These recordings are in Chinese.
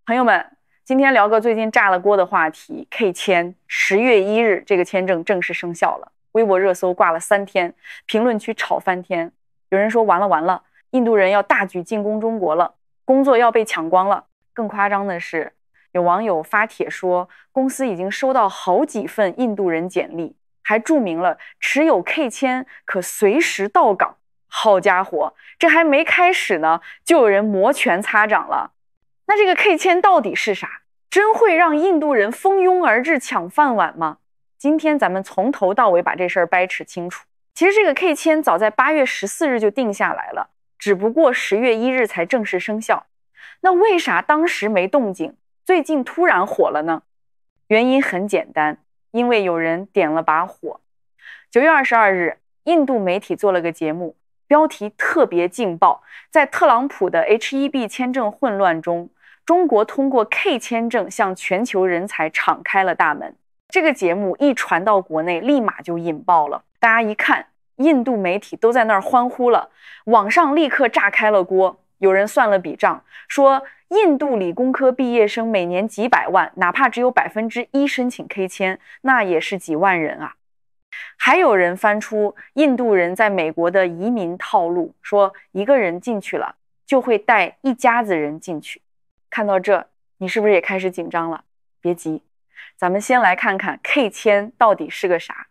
朋友们，今天聊个最近炸了锅的话题 ，K 签10月1日这个签证正式生效了，微博热搜挂了3天，评论区吵翻天。有人说完了完了，印度人要大举进攻中国了，工作要被抢光了。更夸张的是，有网友发帖说，公司已经收到好几份印度人简历，还注明了持有 K 签可随时到岗。好家伙，这还没开始呢，就有人摩拳擦掌了。那这个 K 签到底是啥？真会让印度人蜂拥而至抢饭碗吗？今天咱们从头到尾把这事儿掰扯清楚。其实这个 K 签早在8月14日就定下来了，只不过10月1日才正式生效。那为啥当时没动静，最近突然火了呢？原因很简单，因为有人点了把火。9月22日，印度媒体做了个节目，标题特别劲爆，在特朗普的 H1B 签证混乱中，中国通过 K 签证向全球人才敞开了大门。这个节目一传到国内，立马就引爆了。大家一看，印度媒体都在那儿欢呼了，网上立刻炸开了锅。有人算了笔账，说印度理工科毕业生每年几百万，哪怕只有1%申请 K 签，那也是几万人啊。还有人翻出印度人在美国的移民套路，说一个人进去了，就会带一家子人进去。看到这，你是不是也开始紧张了？别急，咱们先来看看 K 签到底是个啥。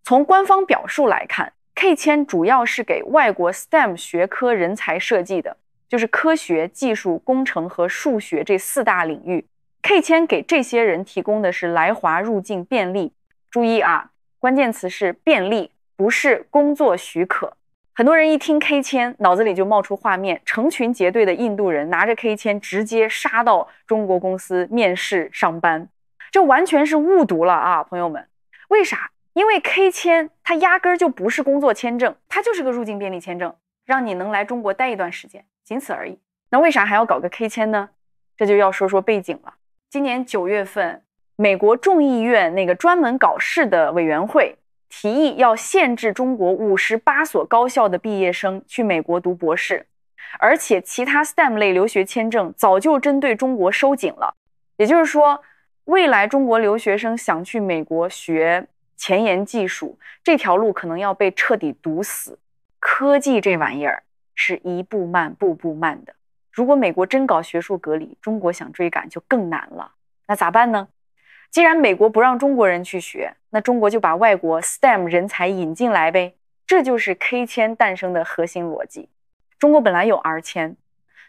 从官方表述来看， K 签主要是给外国 STEM 学科人才设计的，就是科学、技术、工程和数学这4大领域。K 签给这些人提供的是来华入境便利。注意啊，关键词是便利，不是工作许可。很多人一听 K 签，脑子里就冒出画面，成群结队的印度人拿着 K 签直接杀到中国公司面试上班，这完全是误读了啊，朋友们。为啥？因为 K 签它压根儿就不是工作签证，它就是个入境便利签证，让你能来中国待一段时间，仅此而已。那为啥还要搞个 K 签呢？这就要说说背景了。今年9月份，美国众议院那个专门搞事的委员会提议要限制中国58所高校的毕业生去美国读博士，而且其他 STEM 类留学签证早就针对中国收紧了。也就是说，未来中国留学生想去美国学前沿技术，这条路可能要被彻底堵死。科技这玩意儿是一步慢步步慢的，如果美国真搞学术隔离，中国想追赶就更难了。那咋办呢？既然美国不让中国人去学，那中国就把外国 STEM 人才引进来呗，这就是 K 签诞生的核心逻辑。中国本来有 R 签，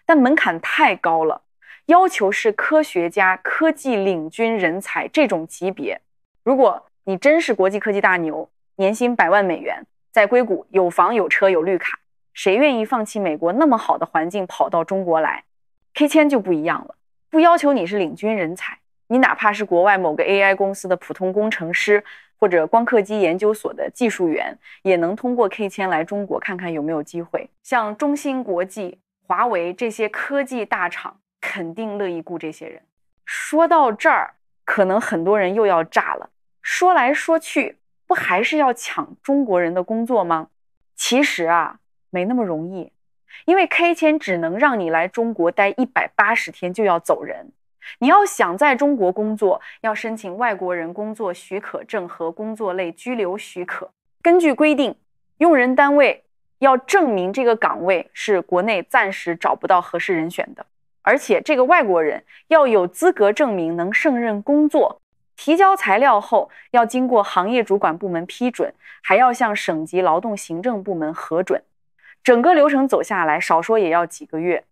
但门槛太高了，要求是科学家、科技领军人才这种级别。如果你真是国际科技大牛，年薪100万美元，在硅谷有房有车有绿卡，谁愿意放弃美国那么好的环境跑到中国来？ K 签就不一样了，不要求你是领军人才，你哪怕是国外某个 AI 公司的普通工程师，或者光刻机研究所的技术员，也能通过 K 签来中国看看有没有机会。像中芯国际、华为这些科技大厂肯定乐意雇这些人。说到这儿，可能很多人又要炸了，说来说去，不还是要抢中国人的工作吗？其实啊，没那么容易，因为 K 签只能让你来中国待180天就要走人。你要想在中国工作，要申请外国人工作许可证和工作类居留许可。根据规定，用人单位要证明这个岗位是国内暂时找不到合适人选的，而且这个外国人要有资格证明能胜任工作。提交材料后要经过行业主管部门批准，还要向省级劳动行政部门核准。整个流程走下来，少说也要几个月，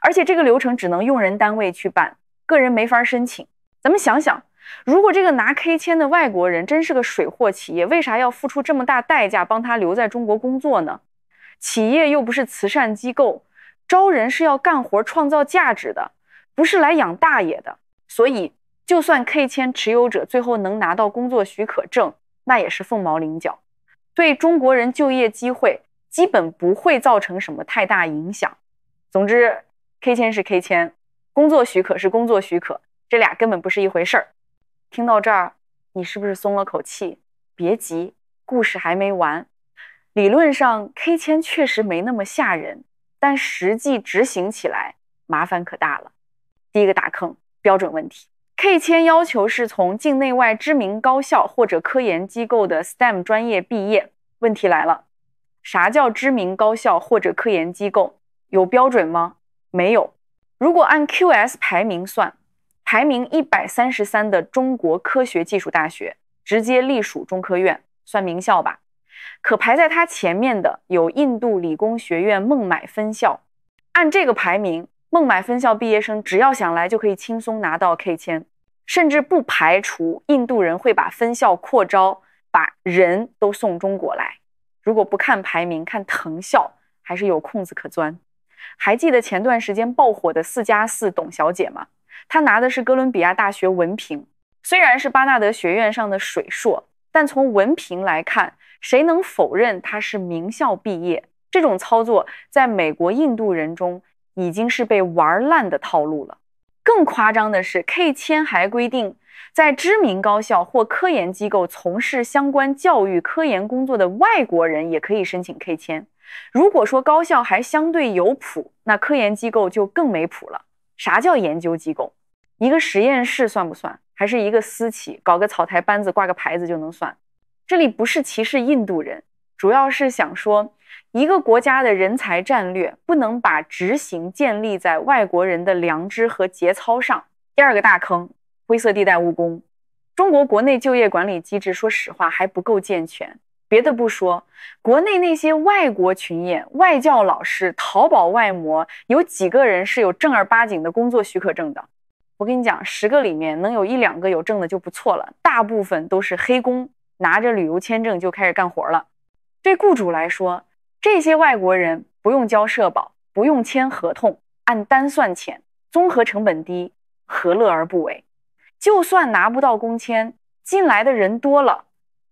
而且这个流程只能用人单位去办，个人没法申请。咱们想想，如果这个拿 K 签的外国人真是个水货企业，为啥要付出这么大代价帮他留在中国工作呢？企业又不是慈善机构，招人是要干活创造价值的，不是来养大爷的。所以就算 K 签持有者最后能拿到工作许可证，那也是凤毛麟角，对中国人就业机会基本不会造成什么太大影响。总之 K 签是 K 签，工作许可是工作许可，这俩根本不是一回事儿。听到这儿，你是不是松了口气？别急，故事还没完。理论上 K 签确实没那么吓人，但实际执行起来麻烦可大了。第一个大坑，标准问题。K 签要求是从境内外知名高校或者科研机构的 STEM 专业毕业。问题来了，啥叫知名高校或者科研机构？有标准吗？没有。如果按 QS 排名算，排名133的中国科学技术大学直接隶属中科院，算名校吧。可排在它前面的有印度理工学院孟买分校。按这个排名，孟买分校毕业生只要想来就可以轻松拿到 K 签，甚至不排除印度人会把分校扩招，把人都送中国来。如果不看排名，看藤校，还是有空子可钻。还记得前段时间爆火的4+4董小姐吗？她拿的是哥伦比亚大学文凭，虽然是巴纳德学院上的水硕，但从文凭来看，谁能否认她是名校毕业？这种操作在美国印度人中已经是被玩烂的套路了。更夸张的是 ，K 签还规定，在知名高校或科研机构从事相关教育科研工作的外国人也可以申请 K 签。如果说高校还相对有谱，那科研机构就更没谱了。啥叫研究机构？一个实验室算不算？还是一个私企，搞个草台班子挂个牌子就能算？这里不是歧视印度人，主要是想说，一个国家的人才战略不能把执行建立在外国人的良知和节操上。第二个大坑，灰色地带务工。中国国内就业管理机制说实话还不够健全。别的不说，国内那些外国群演、外教老师、淘宝外模，有几个人是有正儿八经的工作许可证的？我跟你讲，10个里面能有1、2个有证的就不错了，大部分都是黑工，拿着旅游签证就开始干活了。对雇主来说，这些外国人不用交社保，不用签合同，按单算钱，综合成本低，何乐而不为？就算拿不到工签，进来的人多了，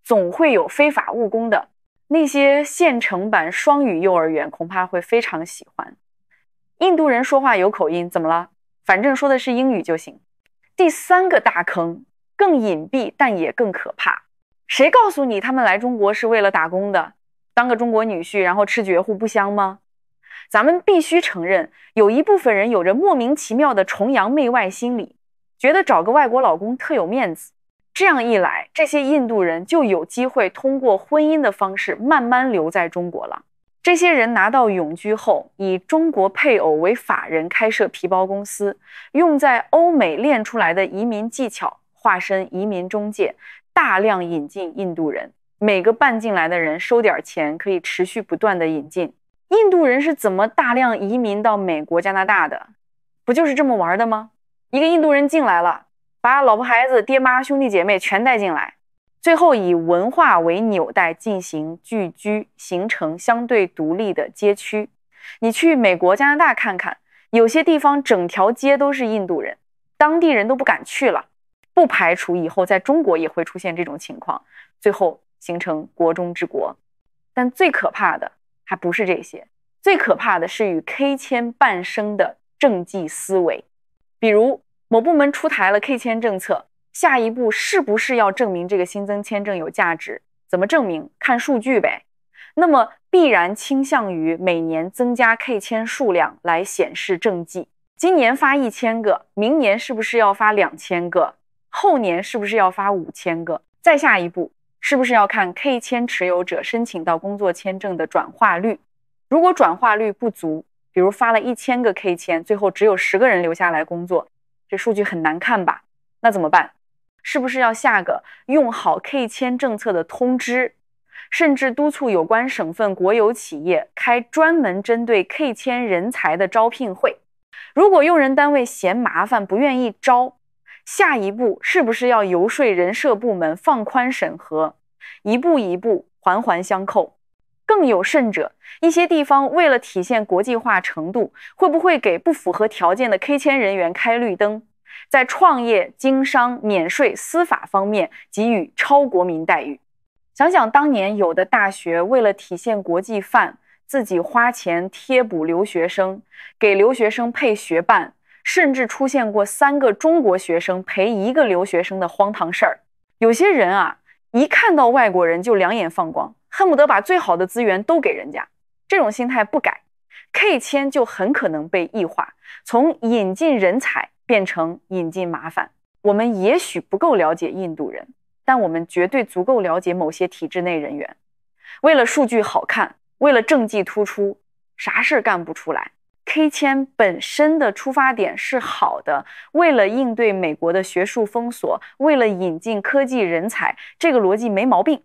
总会有非法务工的。那些县城版双语幼儿园恐怕会非常喜欢。印度人说话有口音，怎么了？反正说的是英语就行。第3个大坑更隐蔽，但也更可怕。谁告诉你他们来中国是为了打工的？当个中国女婿，然后吃绝户不香吗？咱们必须承认，有一部分人有着莫名其妙的崇洋媚外心理，觉得找个外国老公特有面子。这样一来，这些印度人就有机会通过婚姻的方式慢慢留在中国了。这些人拿到永居后，以中国配偶为法人开设皮包公司，用在欧美练出来的移民技巧，化身移民中介，大量引进印度人。每个办进来的人收点钱，可以持续不断的引进。印度人是怎么大量移民到美国、加拿大的？不就是这么玩的吗？一个印度人进来了，把老婆孩子、爹妈、兄弟姐妹全带进来，最后以文化为纽带进行聚居，形成相对独立的街区。你去美国、加拿大看看，有些地方整条街都是印度人，当地人都不敢去了。不排除以后在中国也会出现这种情况，最后形成国中之国。但最可怕的还不是这些，最可怕的是与 K 签伴生的政绩思维。比如某部门出台了 K 签政策，下一步是不是要证明这个新增签证有价值？怎么证明？看数据呗。那么必然倾向于每年增加 K 签数量来显示政绩。今年发1000个，明年是不是要发2000个？后年是不是要发5000个？再下一步，是不是要看 K 签持有者申请到工作签证的转化率？如果转化率不足，比如发了1000个 K 签，最后只有10个人留下来工作，这数据很难看吧？那怎么办？是不是要下个用好 K 签政策的通知，甚至督促有关省份国有企业开专门针对 K 签人才的招聘会？如果用人单位嫌麻烦不愿意招，下一步是不是要游说人社部门放宽审核，一步一步环环相扣？更有甚者，一些地方为了体现国际化程度，会不会给不符合条件的 K 签人员开绿灯，在创业、经商、免税、司法方面给予超国民待遇？想想当年有的大学为了体现国际范，自己花钱贴补留学生，给留学生配学伴，甚至出现过3个中国学生陪1个留学生的荒唐事儿。有些人啊，一看到外国人就两眼放光，恨不得把最好的资源都给人家。这种心态不改， ，K 签就很可能被异化，从引进人才变成引进麻烦。我们也许不够了解印度人，但我们绝对足够了解某些体制内人员。为了数据好看，为了政绩突出，啥事干不出来。K 签本身的出发点是好的，为了应对美国的学术封锁，为了引进科技人才，这个逻辑没毛病。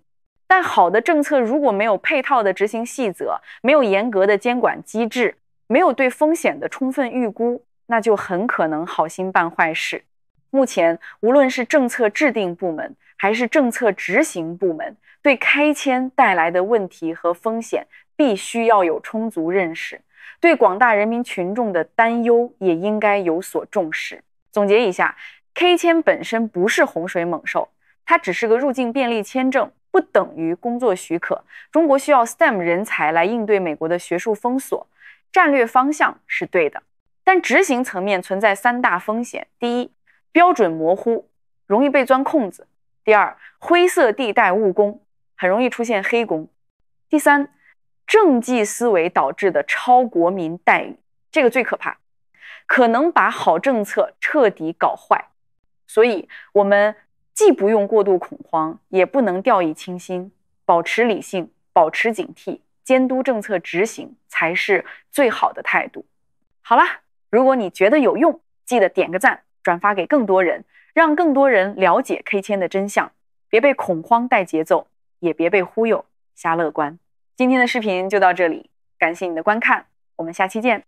但好的政策如果没有配套的执行细则，没有严格的监管机制，没有对风险的充分预估，那就很可能好心办坏事。目前无论是政策制定部门还是政策执行部门，对开签带来的问题和风险必须要有充足认识，对广大人民群众的担忧也应该有所重视。总结一下， K 签本身不是洪水猛兽，它只是个入境便利签证，不等于工作许可。中国需要 STEM 人才来应对美国的学术封锁，战略方向是对的，但执行层面存在3大风险。第一，标准模糊，容易被钻空子；第二，灰色地带误工，很容易出现黑工；第三，政绩思维导致的超国民待遇，这个最可怕，可能把好政策彻底搞坏。所以我们既不用过度恐慌，也不能掉以轻心，保持理性，保持警惕，监督政策执行才是最好的态度。好啦，如果你觉得有用，记得点个赞，转发给更多人，让更多人了解 K 签的真相。别被恐慌带节奏，也别被忽悠瞎乐观。今天的视频就到这里，感谢你的观看，我们下期见。